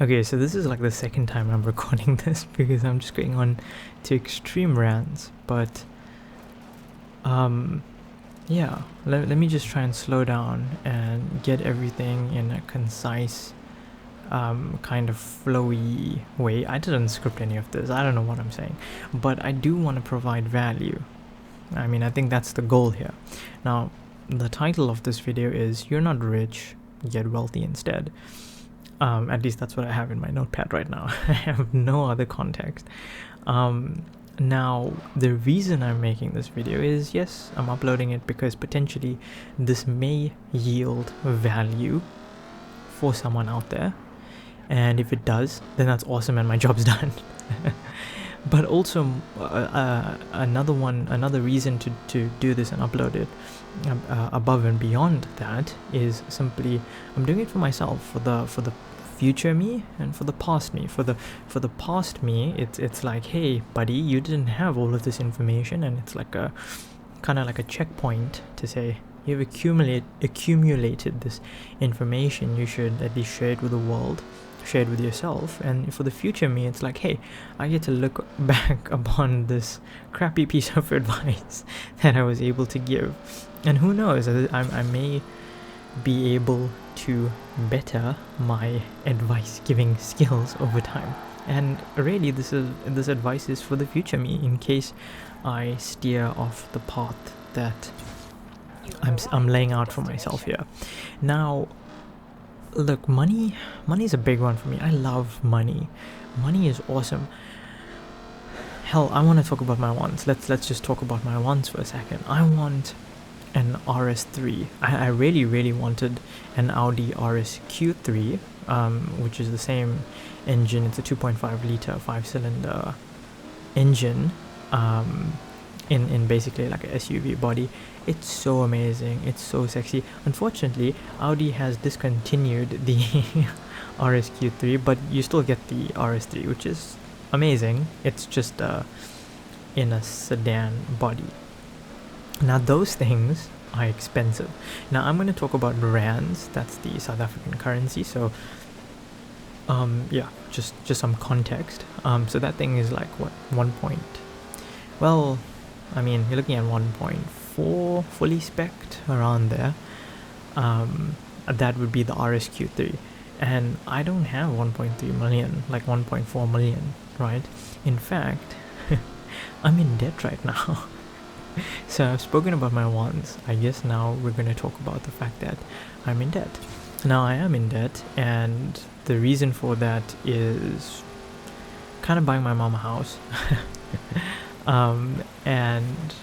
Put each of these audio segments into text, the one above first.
Okay, so this is like the second time I'm recording this because I'm just going on to extreme rants. But yeah, let me just try and slow down and get everything in a concise, kind of flowy way. I didn't script any of this. I don't know what I'm saying, but I do want to provide value. I mean, I think that's the goal here. Now, the title of this video is "You're Not Rich, Get Wealthy Instead." At least that's what I have in my notepad right now. I have no other context. Now, the reason I'm making this video is, yes, I'm uploading it because potentially this may yield value for someone out there. And if it does, then that's awesome and my job's done. But also, another reason to do this and upload it above and beyond that is simply I'm doing it for myself, for the future me and for the past me. For the past me, it's like, hey buddy, you didn't have all of this information, and it's like a kind of like a checkpoint to say you've accumulated this information. You should at least share it with the world, share it with yourself. And for the future me, it's like, hey, I get to look back upon this crappy piece of advice that I was able to give, and who knows, I may be able to better my advice giving skills over time. And really, this advice is for the future me, in case I steer off the path that I'm laying out for myself here. Now, look, money is a big one for me. I love money. Money is awesome. Hell, I want to talk about my wants. Let's just talk about my wants for a second. I want an RS3. I really wanted an Audi RS Q3, which is the same engine. It's a 2.5 liter 5-cylinder engine, in basically like a SUV body. It's so amazing, it's so sexy. Unfortunately, Audi has discontinued the RS Q3, but you still get the RS3, which is amazing. It's just in a sedan body. Now those things are expensive. Now I'm going to talk about rands. That's the South African currency. So yeah, just some context. So that thing is like what, well, I mean, you're looking at 1.4 fully spec'd, around there. That would be the RSQ3, and I don't have 1.3 million, like 1.4 million, right? In fact, I'm in debt right now. So I've spoken about my wants. I guess now we're going to talk about the fact that I'm in debt. Now I am in debt, and the reason for that is kind of buying my mom a house. And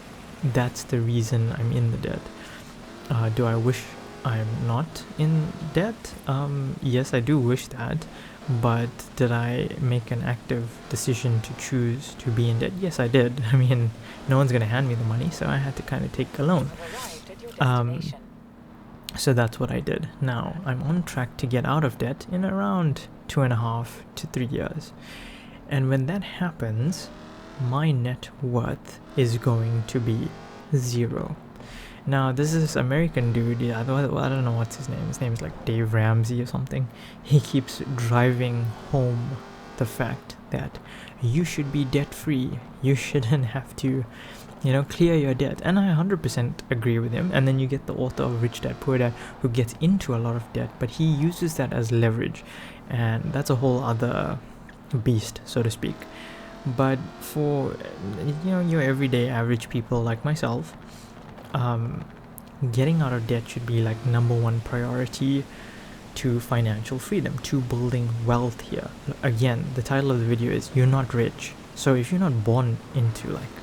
that's the reason I'm in the debt. Do I wish I'm not in debt? Yes, I do wish that. But did I make an active decision to choose to be in debt? Yes, I did. I mean, no one's going to hand me the money, so I had to kind of take a loan. So that's what I did. Now, I'm on track to get out of debt in around 2.5 to 3 years. And when that happens, my net worth is going to be 0. Now, this is this American dude, I don't know what's his name. His name is like Dave Ramsey or something. He keeps driving home the fact that you should be debt-free. You shouldn't have to, clear your debt. And I 100% agree with him. And then you get the author of Rich Dad Poor Dad, who gets into a lot of debt, but he uses that as leverage. And that's a whole other beast, so to speak. But for, your everyday average people like myself, getting out of debt should be like number one priority to financial freedom, to building wealth here. Again, the title of the video is "You're Not Rich." So if you're not born into like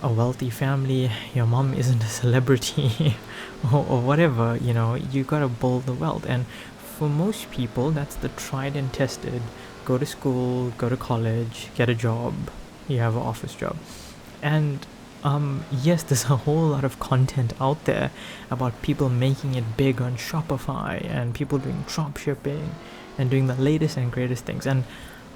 a wealthy family, your mom isn't a celebrity or whatever, you gotta build the wealth. And for most people, that's the tried and tested: go to school, go to college, get a job, you have an office job. And yes, there's a whole lot of content out there about people making it big on Shopify and people doing drop shipping and doing the latest and greatest things. And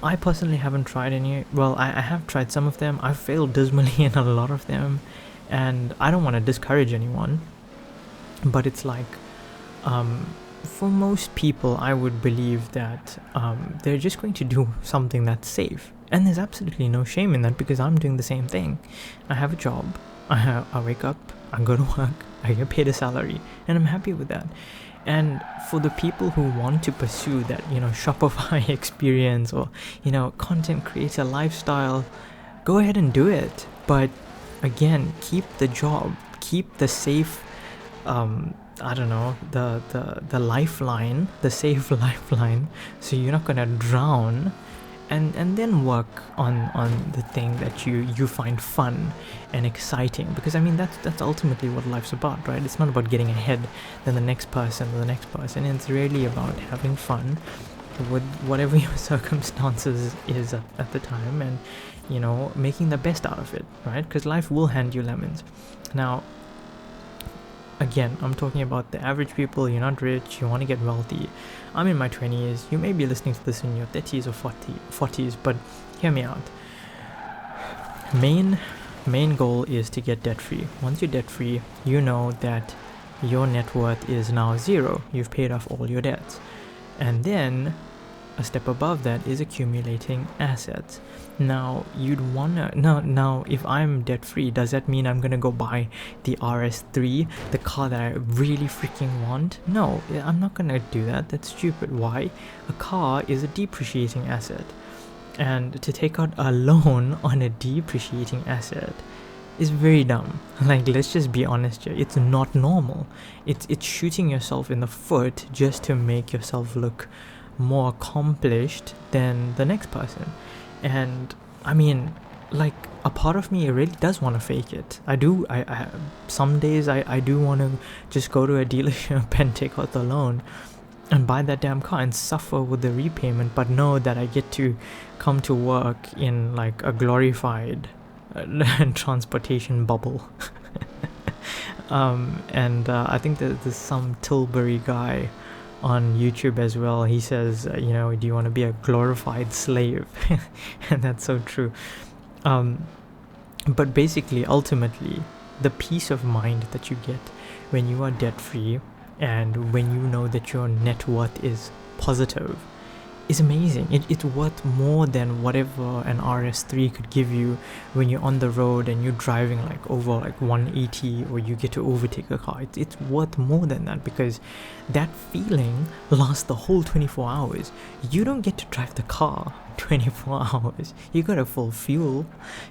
I personally haven't tried any. Well, I have tried some of them. I've failed dismally in a lot of them, and I don't want to discourage anyone, but it's like for most people, I would believe that they're just going to do something that's safe. And there's absolutely no shame in that, because I'm doing the same thing. I have a job, I wake up, I go to work, I get paid a salary, and I'm happy with that. And for the people who want to pursue that, Shopify experience, or, content creator lifestyle, go ahead and do it. But again, keep the job, keep the safe, I don't know, the lifeline, the safe lifeline, so you're not gonna drown, and then work on the thing that you find fun and exciting, because I mean that's ultimately what life's about, right? It's not about getting ahead than the next person, it's really about having fun with whatever your circumstances is at the time, and making the best out of it, right? Because life will hand you lemons. Now again, I'm talking about the average people. You're not rich, you want to get wealthy. I'm in my 20s, you may be listening to this in your 30s or 40s, but hear me out. Main goal is to get debt free. Once you're debt free, you know that your net worth is now zero. You've paid off all your debts. And then a step above that is accumulating assets. Now you'd wanna now if I'm debt free, does that mean I'm gonna go buy the RS3, the car that I really freaking want? No, I'm not gonna do that. That's stupid. Why? A car is a depreciating asset, and to take out a loan on a depreciating asset is very dumb. Like, let's just be honest here. It's not normal. It's shooting yourself in the foot just to make yourself look more accomplished than the next person. And I mean, like, a part of me really does want to fake it. I some days I do want to just go to a dealership and take out the loan and buy that damn car and suffer with the repayment, but know that I get to come to work in like a glorified transportation bubble. I think that there's some Tilbury guy on YouTube as well. He says, do you want to be a glorified slave? And that's so true. But basically, ultimately, the peace of mind that you get when you are debt free and when you know that your net worth is positive is amazing. It's worth more than whatever an RS3 could give you when you're on the road and you're driving like over like 180, or you get to overtake a car. It's worth more than that, because that feeling lasts the whole 24 hours. You don't get to drive the car 24 hours. You gotta full fuel.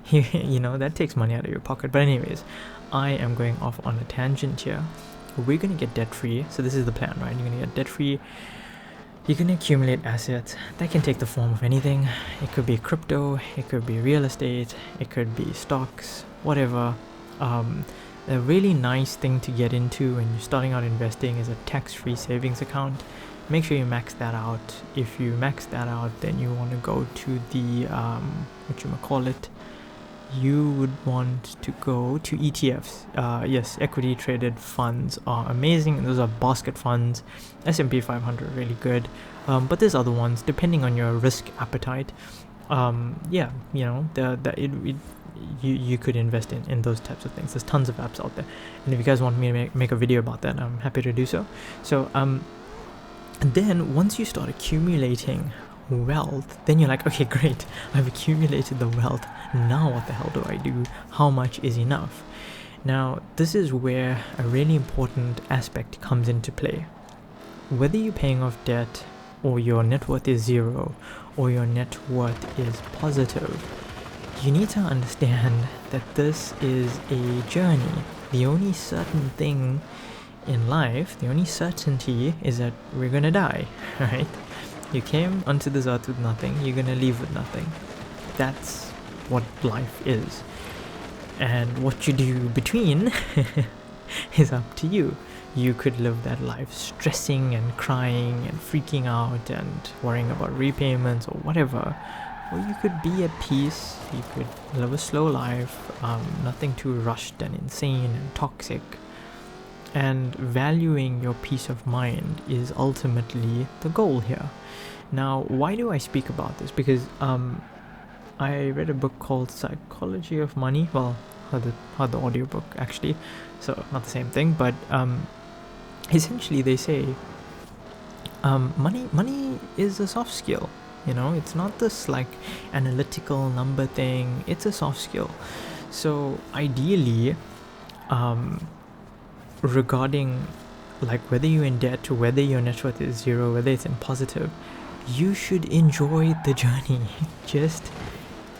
That takes money out of your pocket. But anyways, I am going off on a tangent here. We're gonna get debt free. So this is the plan, right? You're gonna get debt free. You can accumulate assets. That can take the form of anything. It could be crypto, it could be real estate, it could be stocks, whatever. A really nice thing to get into when you're starting out investing is a tax-free savings account. Make sure you max that out. If you max that out, then you want to go to the you would want to go to ETFs. Yes, equity traded funds are amazing. Those are basket funds. S&P 500 really good, but there's other ones depending on your risk appetite. You could invest in those types of things. There's tons of apps out there, and if you guys want me to make a video about that, I'm happy to do so. So then once you start accumulating wealth, then you're like, okay, great, I've accumulated the wealth. Now what the hell do I do? How much is enough? Now this is where a really important aspect comes into play. Whether you're paying off debt, or your net worth is zero, or your net worth is positive, you need to understand that this is a journey. The only certain thing in life, the only certainty is that we're gonna die, right? You came onto this earth with nothing, you're gonna leave with nothing. That's what life is. And what you do between is up to you. You could live that life stressing and crying and freaking out and worrying about repayments or whatever. Or you could be at peace, you could live a slow life, nothing too rushed and insane and toxic. And valuing your peace of mind is ultimately the goal here. Now, why do I speak about this? Because I read a book called Psychology of Money. Well, heard the audiobook actually, so not the same thing, but essentially they say Money is a soft skill. It's not this like analytical number thing. It's a soft skill. So ideally, regarding like whether you're in debt, whether your net worth is zero, whether it's in positive, you should enjoy the journey. Just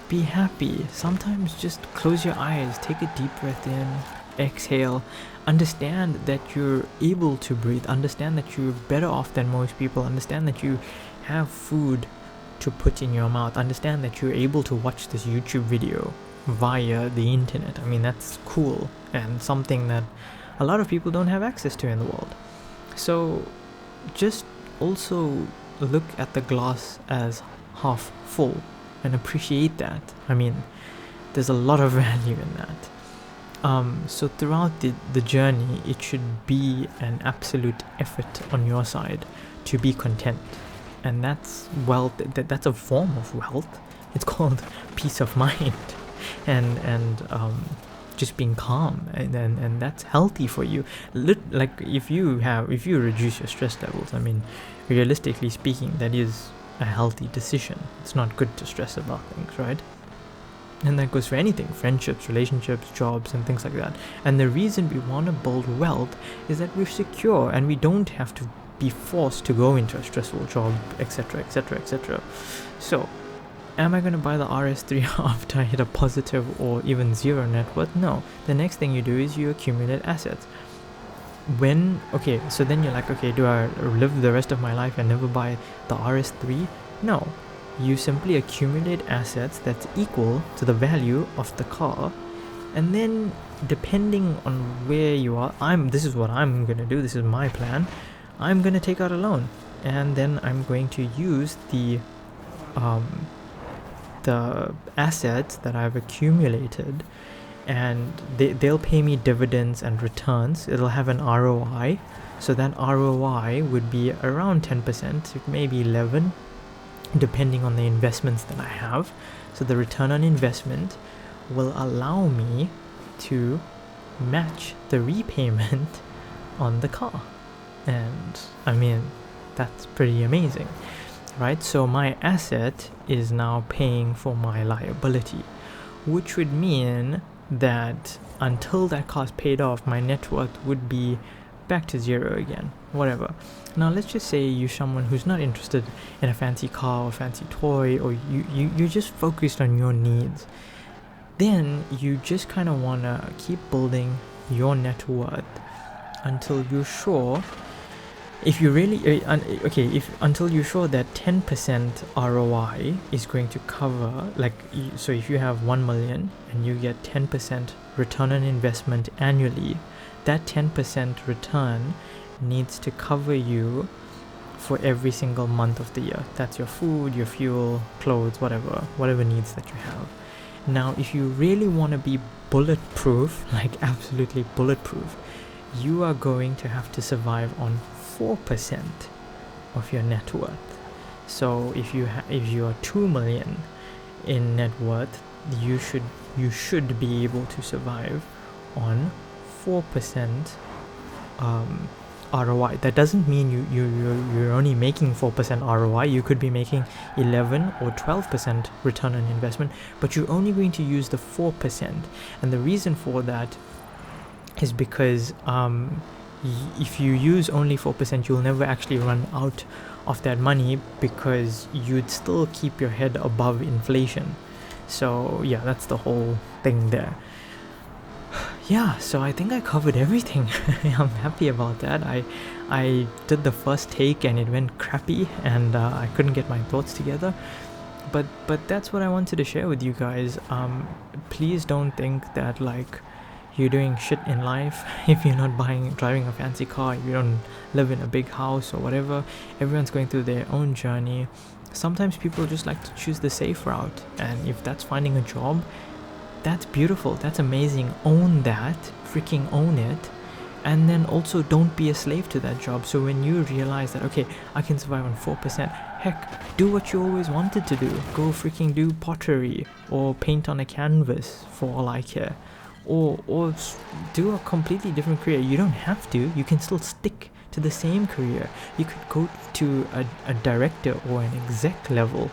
be happy. Sometimes just close your eyes, take a deep breath in, exhale, understand that you're able to breathe, understand that you're better off than most people, understand that you have food to put in your mouth, understand that you're able to watch this YouTube video via the internet. I mean, that's cool and something that a lot of people don't have access to in the world. So just also look at the glass as half full and appreciate that. I mean, there's a lot of value in that. So throughout the journey, it should be an absolute effort on your side to be content. And that's wealth. That's a form of wealth. It's called peace of mind and just being calm, and that's healthy for you. Like if you reduce your stress levels, I mean, realistically speaking, that is a healthy decision. It's not good to stress about things, right? And that goes for anything: friendships, relationships, jobs, and things like that. And the reason we want to build wealth is that we're secure and we don't have to be forced to go into a stressful job, etc, etc, etc. So am I going to buy the RS3 after I hit a positive or even zero net worth? No. The next thing you do is you accumulate assets. So then you're like, okay, do I live the rest of my life and never buy the RS3? No. You simply accumulate assets that's equal to the value of the car, and then depending on where you are, this is what I'm going to do, this is my plan. I'm going to take out a loan, and then I'm going to use the assets that I've accumulated, and they'll pay me dividends and returns. It'll have an ROI, so that ROI would be around 10%, maybe 11%, depending on the investments that I have. So the return on investment will allow me to match the repayment on the car, and I mean, that's pretty amazing, right? So my asset is now paying for my liability, which would mean that until that car's paid off, my net worth would be back to zero again, whatever. Now let's just say you're someone who's not interested in a fancy car or fancy toy, or you're just focused on your needs. Then you just kind of want to keep building your net worth until you're sure, until you're sure that 10% ROI is going to cover, so if you have 1 million and you get 10% return on investment annually, that 10% return needs to cover you for every single month of the year. That's your food, your fuel, clothes, whatever needs that you have. Now, if you really want to be bulletproof, like absolutely bulletproof, you are going to have to survive on 4% of your net worth. So if you are 2 million in net worth, you should be able to survive on 4% ROI. That doesn't mean you're only making 4% ROI. You could be making 11 or 12% return on investment, but you're only going to use the 4%. And the reason for that is because if you use only 4%, you'll never actually run out of that money, because you'd still keep your head above inflation. So yeah, that's the whole thing there. Yeah, so I think I covered everything. I'm happy about that. I did the first take and it went crappy, and I couldn't get my thoughts together. But that's what I wanted to share with you guys. Please don't think that like you're doing shit in life if you're not driving a fancy car, if you don't live in a big house or whatever. Everyone's going through their own journey. Sometimes people just like to choose the safe route, and if that's finding a job, that's beautiful, that's amazing. Own that, freaking own it. And then also don't be a slave to that job. So when you realize that, okay, I can survive on 4%, heck, do what you always wanted to do. Go freaking do pottery or paint on a canvas for all I care. Or do a completely different career. You don't have to. You can still stick to the same career. You could go to a director or an exec level.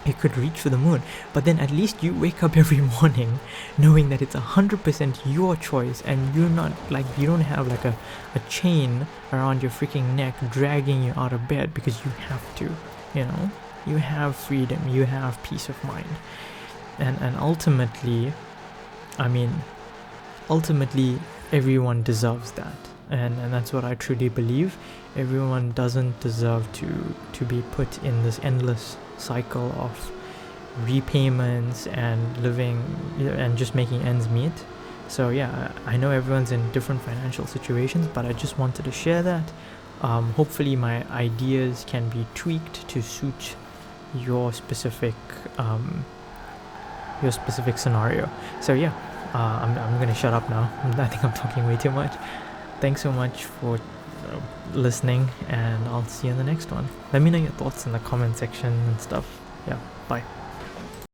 You could reach for the moon, but then at least you wake up every morning knowing that it's 100% your choice, and you're not like, you don't have like a chain around your freaking neck dragging you out of bed because you have to, you know. You have freedom, you have peace of mind, and ultimately, I mean, ultimately everyone deserves that, and that's what I truly believe. Everyone doesn't deserve to be put in this endless cycle of repayments and living and just making ends meet. So yeah, I know everyone's in different financial situations, but I just wanted to share that. Hopefully my ideas can be tweaked to suit your specific scenario. So yeah, I'm gonna shut up now. I think I'm talking way too much. Thanks so much for listening, and I'll see you in the next one. Let me know your thoughts in the comment section and stuff. Yeah, bye.